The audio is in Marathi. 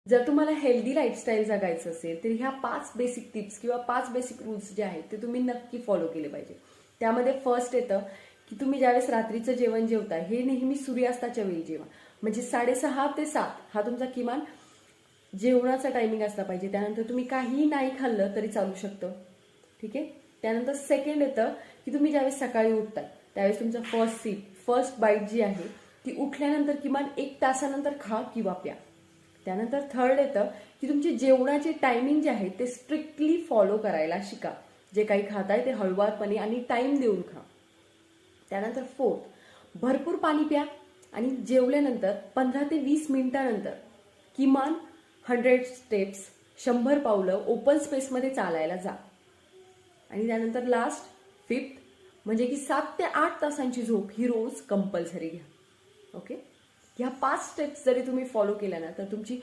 जर तुम्हाला हेल्दी लाईफस्टाईल जगायचं असेल तर ह्या 5 बेसिक टिप्स किंवा 5 बेसिक रूल्स जे आहेत ते तुम्ही नक्की फॉलो केले पाहिजे. त्यामध्ये फर्स्ट येतं की तुम्ही ज्यावेळेस रात्रीचं जेवण जेवता हे नेहमी सूर्यास्ताच्या वेळी जेवा. म्हणजे 6:30 ते 7 हा तुमचा किमान जेवणाचा टायमिंग असला पाहिजे. त्यानंतर तुम्ही काहीही नाही खाल्लं तरी चालू शकतं. ठीक आहे. त्यानंतर सेकंड येतं की तुम्ही ज्यावेळेस सकाळी उठता त्यावेळेस तुमचं फर्स्ट बाईट जी आहे ती उठल्यानंतर किमान 1 तासानंतर खा किंवा प्या. त्यानंतर थर्ड येतं की तुमचे जेवणाचे टायमिंग जे आहे ते स्ट्रिक्टली फॉलो करायला शिका. जे काही खाताय ते हळुवारपणे आणि टाइम देऊन खा. त्यानंतर फोर्थ, भरपूर पाणी प्या आणि जेवल्यानंतर 15 ते 20 मिनिटानंतर किमान 100 स्टेप्स 100 पावलं ओपन स्पेसमध्ये चालायला जा. आणि त्यानंतर लास्ट फिफ्थ म्हणजे की 7 ते 8 तासांची झोप ही रोज कंपल्सरी घ्या. ओके. ह्या 5 स्टेप्स जरी तुम्ही फॉलो केल्या ना तर तुमची